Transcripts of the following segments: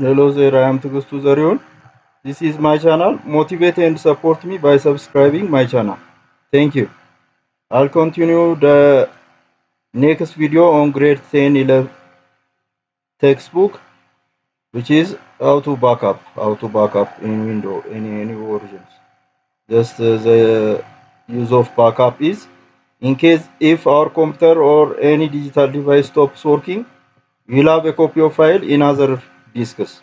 Hello there, I am Tugustu Zarion. This is my channel. Motivate and support me by subscribing my channel. Thank you. I'll continue the next video on grade 10 11 textbook, which is how to backup in Windows in any versions. Just the use of backup is in case if our computer or any digital device stops working, we'll have a copy of file in other disks.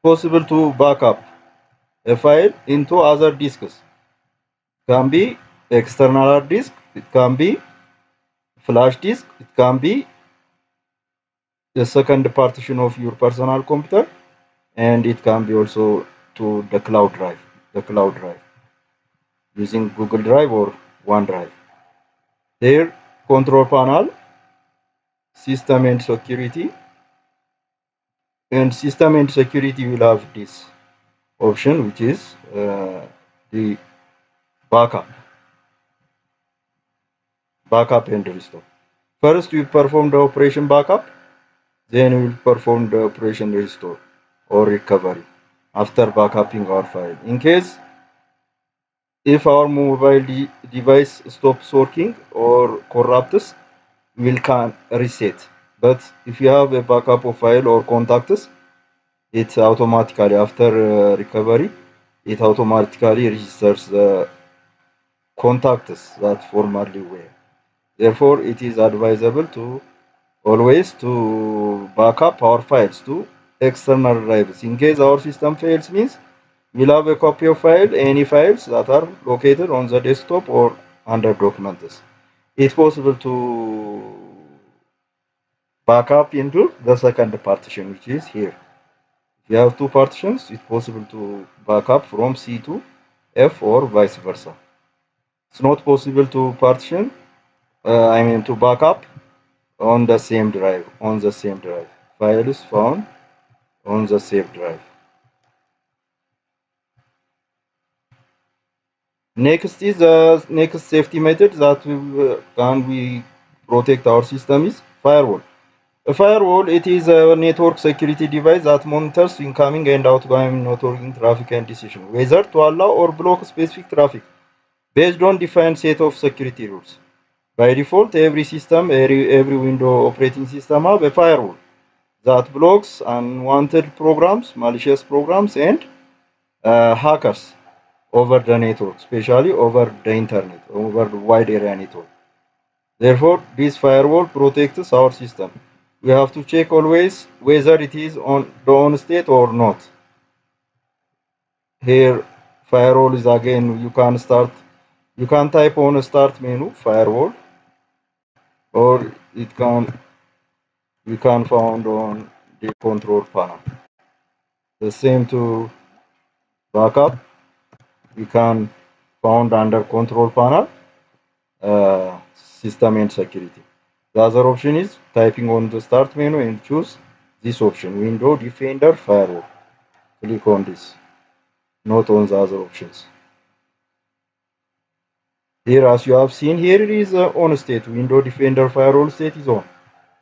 Possible to backup a file into other disks. Can be external hard disk, it can be flash disk, it can be the second partition of your personal computer, and it can be also to the cloud drive using Google Drive or OneDrive. There, control panel, system and security, and system and security will have this option, which is the backup, backup and restore. First, we perform the operation backup, then we will perform the operation restore or recovery after backupping our file. In case if our mobile device stops working or corrupts, we can reset. But if you have a backup of file or contacts, it automatically after recovery, it automatically registers the contacts that formerly were. Therefore, it is advisable to always to backup our files to external drives. In case our system fails means we'll have a copy of file, any files that are located on the desktop or under documents. It's possible to backup into the second partition, which is here. If you have two partitions, it's possible to backup from C to F or vice versa. It's not possible to partition, to backup on the same drive, Files found on the same drive. Next is the next safety method that we protect our system is firewall. A firewall, it is a network security device that monitors incoming and outgoing networking traffic and decision, whether to allow or block specific traffic based on defined set of security rules. By default, every system, every Windows operating system have a firewall that blocks unwanted programs, malicious programs, and hackers over the network, especially over the internet, over the wide area network. Therefore, this firewall protects our system. We have to check always whether it is on the on state or not. Here, firewall is again, you can type on start menu firewall, or you can found on the control panel. The same to backup, you can found under control panel, system and security. The other option is typing on the start menu and choose this option, Window Defender Firewall. Click on this, not on the other options. Here, as you have seen, here it is on state, Window Defender Firewall state is on.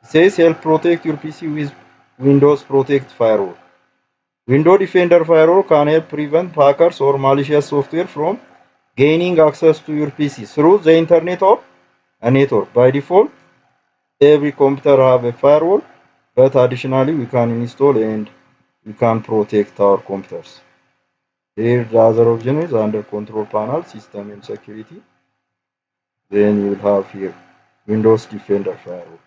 It says help protect your PC with Windows Protect Firewall. Window Defender Firewall can help prevent hackers or malicious software from gaining access to your PC through the internet or a network. By default, every computer have a firewall, but additionally we can install and we can protect our computers. Here the other option is under control panel, system and security. Then you will have here Windows Defender Firewall.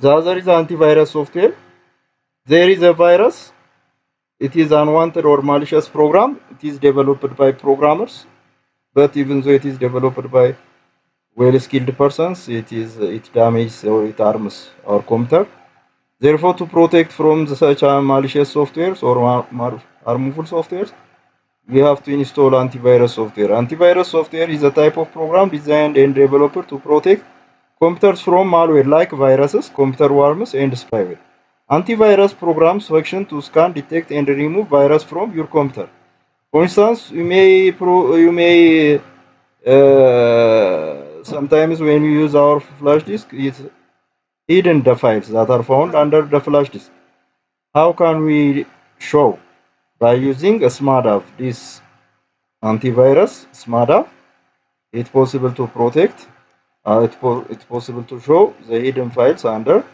The other is antivirus software. There is a virus. It is unwanted or malicious program. It is developed by programmers, but even though it is developed by well-skilled persons, it damages or it harms our computer. Therefore, to protect from such malicious softwares or harmful softwares, we have to install antivirus software. Antivirus software is a type of program designed and developed to protect computers from malware like viruses, computer worms, and spyware. Antivirus programs function to scan, detect, and remove virus from your computer. For instance, sometimes when you use our flash disk, it's hidden the files that are found under the flash disk. How can we show? By using a SmartApp, this antivirus SmartApp, it's possible to protect, it's possible to show the hidden files under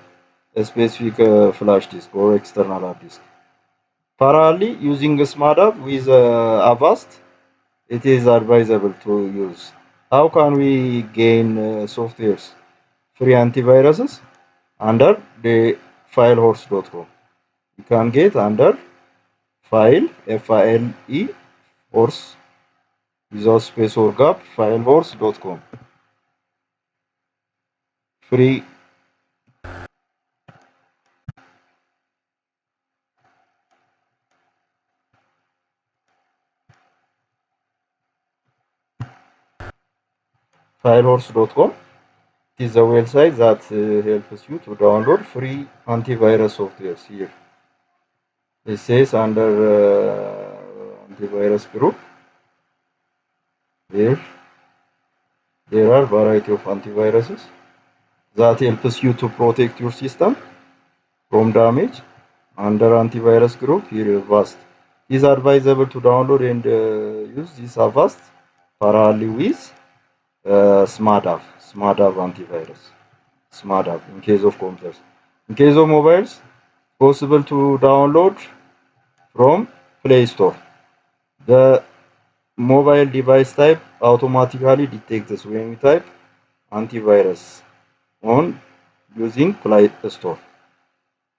a specific flash disk or external hard disk. Parallelly, using a SmartApp with Avast, it is advisable to use. How can we gain softwares free antiviruses? Under the filehorse.com. You can get under file, F-I-L-E, horse, without space or gap, filehorse.com. Free. Filehorse.com. It is a website that helps you to download free antivirus software here. It says under antivirus group, there are variety of antiviruses that helps you to protect your system from damage. Under antivirus group, here is Avast. It is advisable to download and use this Avast parallelly with SmartApp antivirus. SmartApp in case of computers. In case of mobiles, possible to download from Play Store. The mobile device type automatically detects when we type antivirus on using Play Store.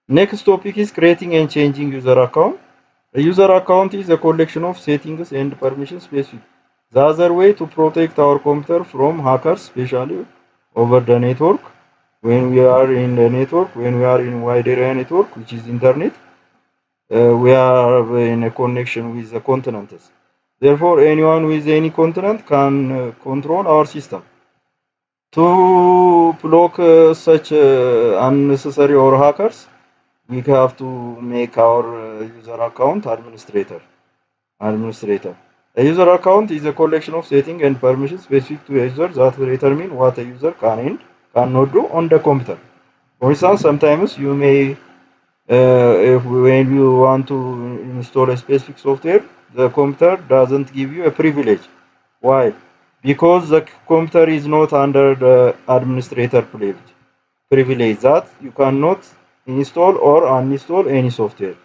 Next topic is creating and changing user account. A user account is a collection of settings and permission specific. The other way to protect our computer from hackers, especially over the network, when we are in the network, when we are in wide area network, which is internet, we are in a connection with the continents. Therefore, anyone with any continent can control our system. To block such unnecessary or hackers, we have to make our user account administrator. A user account is a collection of settings and permissions specific to a user that determine what a user can and cannot do on the computer. For instance, sometimes you may, when you want to install a specific software, the computer doesn't give you a privilege. Why? Because the computer is not under the administrator privilege that you cannot install or uninstall any software.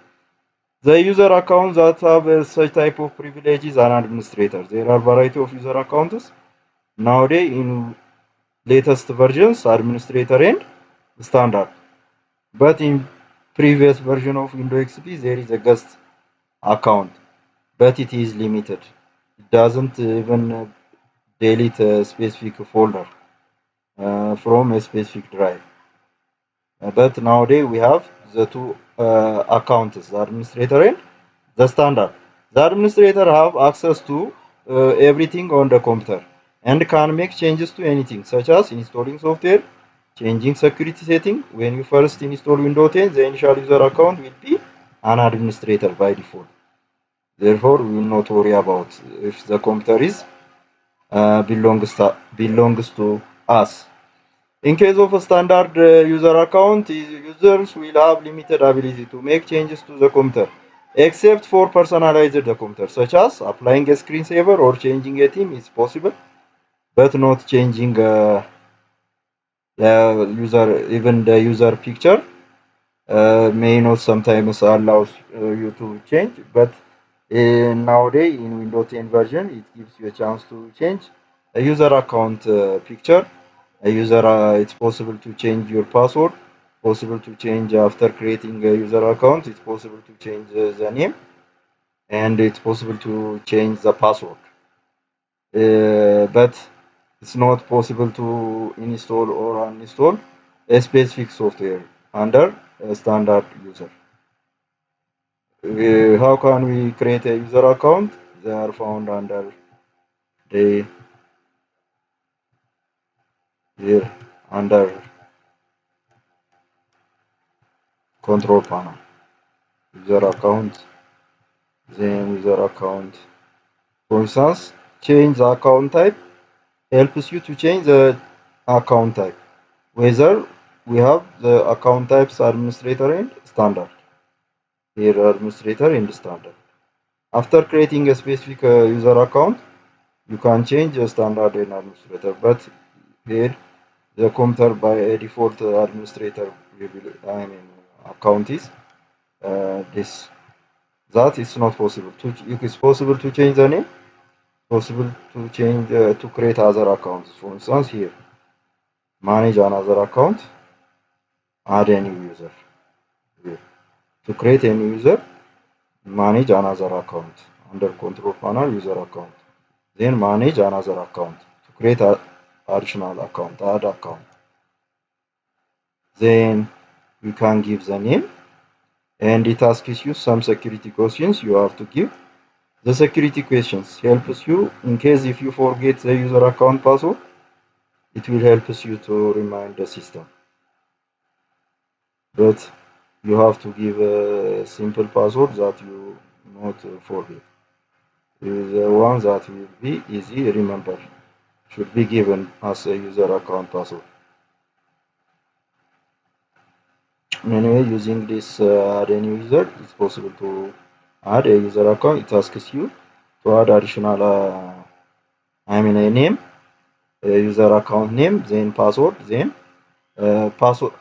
The user accounts that have such type of privileges are administrators. There are variety of user accounts. Nowadays, in latest versions, administrator and standard. But in previous version of Windows XP, there is a guest account, but it is limited. It doesn't even delete a specific folder from a specific drive. But nowadays we have the two accounts, the administrator and the standard. The administrator have access to everything on the computer and can make changes to anything, such as installing software, changing security setting. When you first install Windows 10, the initial user account will be an administrator by default. Therefore, we will not worry about if the computer is belongs to us. In case of a standard user account, users will have limited ability to make changes to the computer, except for personalizing the computer, such as applying a screensaver or changing a theme is possible, but not changing the even the user picture may not sometimes allow you to change, but nowadays in Windows 10 version, it gives you a chance to change a user account picture. It's possible to change your password, possible to change after creating a user account, it's possible to change the name, and it's possible to change the password. But it's not possible to install or uninstall a specific software under a standard user. How can we create a user account? they are found under the here under control panel. User account, then user account. For instance, change the account type helps you to change the account type. Whether we have the account types administrator and standard. Here administrator and standard. After creating a specific user account, you can change the standard and administrator, but here the computer by default administrator I mean account is this. That is not possible. It's possible to change the name, possible to change to create other accounts. For instance, here manage another account, add a new user. Here. To create a new user, manage another account under control panel user account. Then manage another account to create an additional account, add account. Then you can give the name, and it asks you some security questions you have to give. The security questions helps you in case if you forget the user account password, it will help you to remind the system. But you have to give a simple password that you not forget. The one that will be easy remember should be given as a user account password. Anyway, using this add a new user, it's possible to add a user account. It asks you to add additional a name, a user account name, then password, then password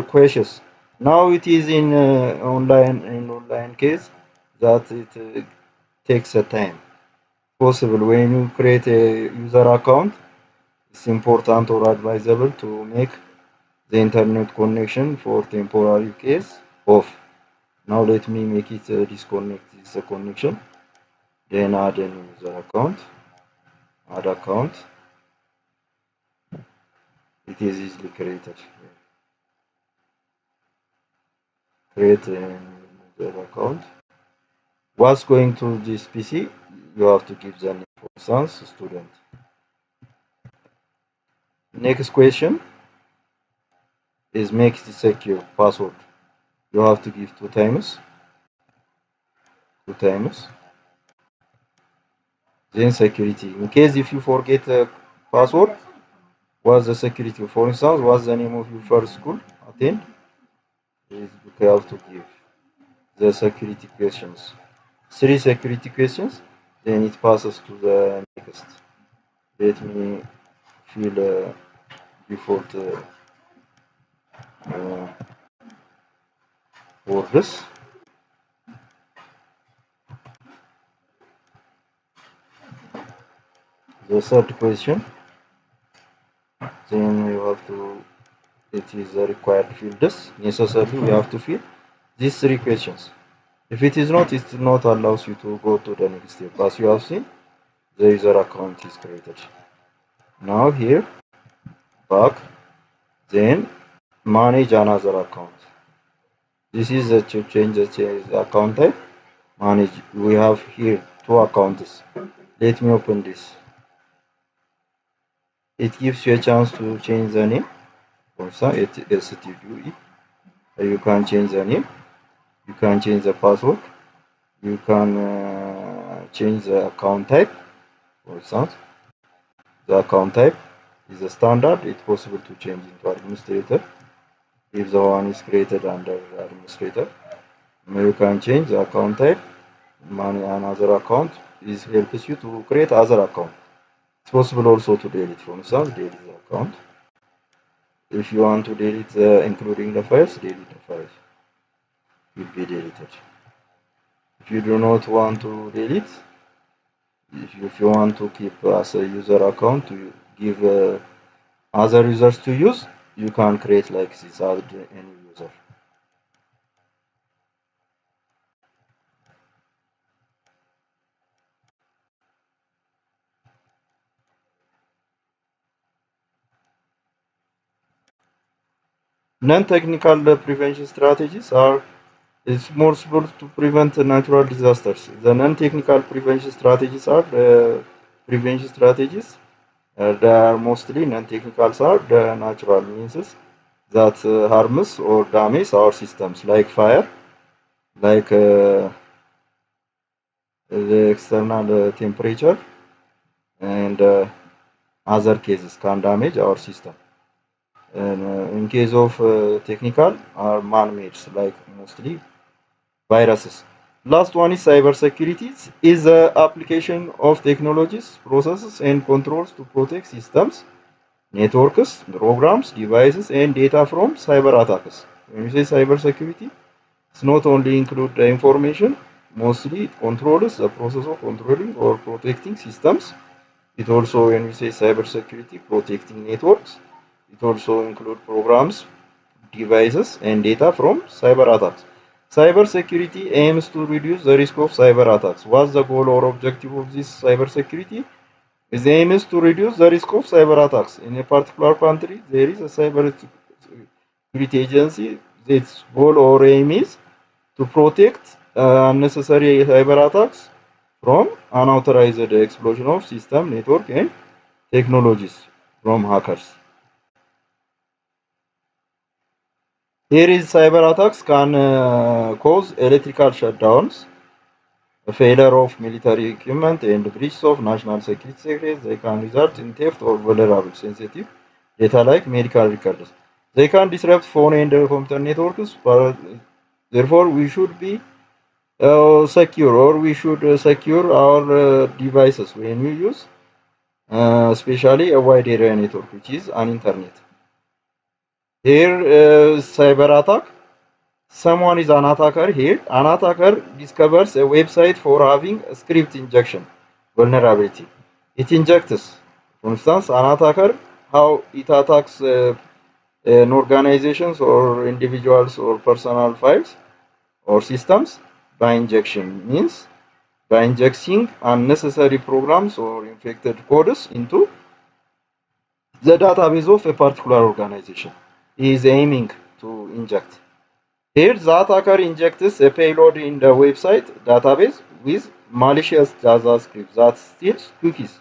questions. Now it is in online case that it takes a time. Possible when you create a user account, it's important or advisable to make the internet connection for temporary case off. Now let me make it disconnect this connection. Then add a new user account. Add account. It is easily created. Create a new user account. What's going to this PC? You have to give the name, for instance, student. Next question is make it secure password. You have to give two times. Then security. In case if you forget the password, what's the security? For instance, what's the name of your first school attend? You have to give the security questions. 3 security questions, then it passes to the next. Let me fill default words. The third question, then you have to, it is the required fields. Necessarily, we have to fill these 3 questions. If it is not, it not allows you to go to the next step. As you have seen, the user account is created. Now here, back, then manage another account. This is to change the account type. Manage. We have here 2 accounts. Let me open this. It gives you a chance to change the name. For example, STUE. You can change the name. You can change the password. You can change the account type. For example, the account type is a standard. It's possible to change into administrator. If the one is created under administrator, you can change the account type. Another account is helps you to create other account. It's possible also to delete. For instance, delete the account. If you want to delete including the files, delete the files. Will be deleted. If you do not want to delete, if you want to keep as a user account to give other users to use, you can create like this add any user. Non-technical prevention strategies are It's possible to prevent natural disasters. The non-technical prevention strategies are prevention strategies. They are mostly non-technical are the natural means that harms or damage our systems, like fire, like the external temperature, and other cases can damage our system. And in case of technical, are man-made, like mostly viruses. Last one is cybersecurity. Is the application of technologies, processes, and controls to protect systems, networks, programs, devices, and data from cyber attacks. When you say cybersecurity, it's not only include the information, mostly it controls the process of controlling or protecting systems. It also, when we say cybersecurity, protecting networks, it also include programs, devices, and data from cyber attacks. Cybersecurity aims to reduce the risk of cyber attacks. What's the goal or objective of this cybersecurity? The aim is to reduce the risk of cyber attacks. In a particular country, there is a cyber security agency. Its goal or aim is to protect unnecessary cyber attacks from unauthorized explosion of system, network, and technologies from hackers. Here is cyber attacks can cause electrical shutdowns, a failure of military equipment, and breach of national security secrets. They can result in theft or vulnerable sensitive data like medical records. They can disrupt phone and computer networks, but therefore we should be secure, or we should secure our devices when we use especially a wide area network, which is an internet. Here, cyber attack. Someone is an attacker here. An attacker discovers a website for having a script injection vulnerability. It injects, for instance, an attacker, how it attacks an organizations or individuals or personal files or systems by injection means by injecting unnecessary programs or infected codes into the database of a particular organization. He is aiming to inject. Here, the attacker injects a payload in the website database with malicious JavaScript that steals cookies.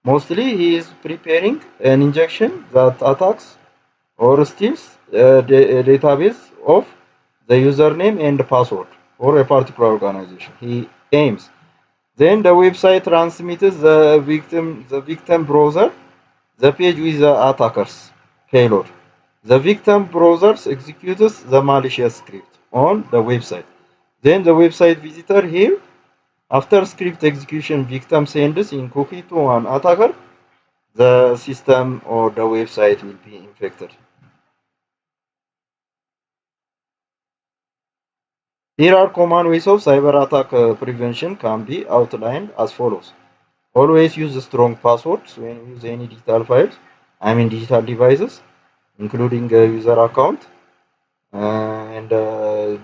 Mostly, he is preparing an injection that attacks or steals the database of the username and password for a particular organization. He aims. Then the website transmits the victim browser the page with the attacker's payload. The victim browser executes the malicious script on the website. Then the website visitor here, after script execution, victim sends in cookie to an attacker. The system or the website will be infected. Here are common ways of cyber attack prevention can be outlined as follows. Always use strong passwords when you use any digital files, digital devices, including a user account and the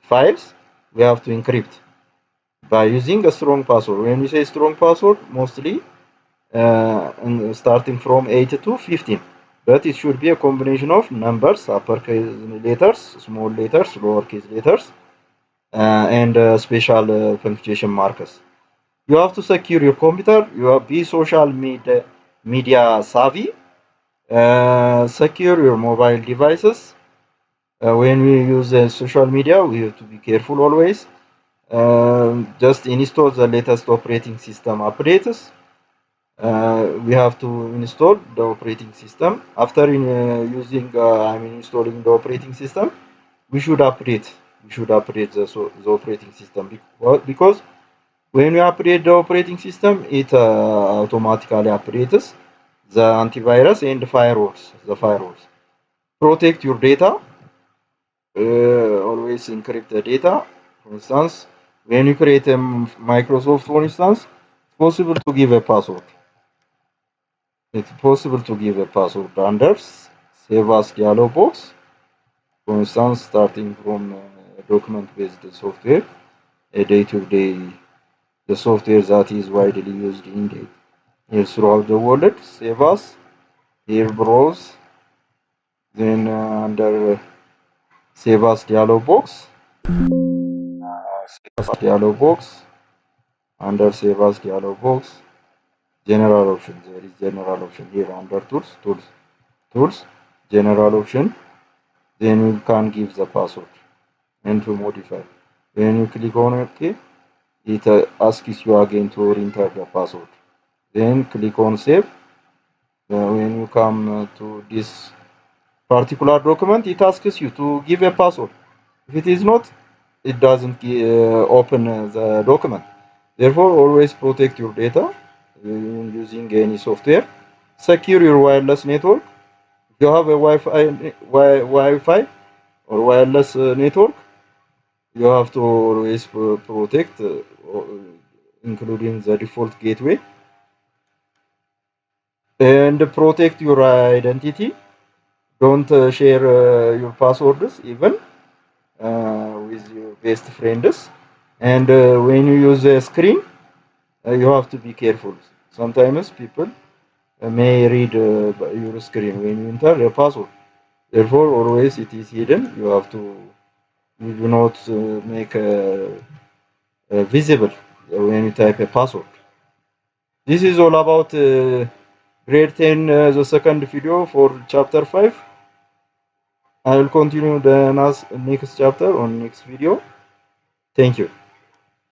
files. We have to encrypt by using a strong password. When we say strong password, mostly starting from 8 to 15. But it should be a combination of numbers, uppercase letters, small letters, lowercase letters, and special punctuation markers. You have to secure your computer. You have be social media savvy. Secure your mobile devices. When we use social media, we have to be careful always. Just install the latest operating system updates. We have to install the operating system. After installing the operating system, we should update. We should update the operating system because when we update the operating system, it automatically updates the antivirus and the firewalls. The firewalls protect your data. Always encrypt the data. For instance, when you create a Microsoft, for instance, it's possible to give a password. It's possible to give a password under save as dialog box. For instance, starting from document-based software, a day-to-day, the software that is widely used in throughout the world. Save as, here browse, then under save as dialog box. Save as dialog box. Under save as dialog box, general option. There is general option here under tools, general option. Then you can give the password and to modify. When you click on OK, it asks you again to enter the password. Then click on save. When you come to this particular document, it asks you to give a password. If it is not, it doesn't open the document. Therefore, always protect your data using any software. Secure your wireless network. If you have a Wi-Fi or wireless network, you have to always protect, including the default gateway, and protect your identity. Don't share your passwords even with your best friends. And when you use a screen, you have to be careful. Sometimes people may read your screen when you enter the password. Therefore, always it is hidden. You do not make visible when you type a password. This is all about grade 10, the second video for chapter 5. I will continue the next chapter on next video. Thank you.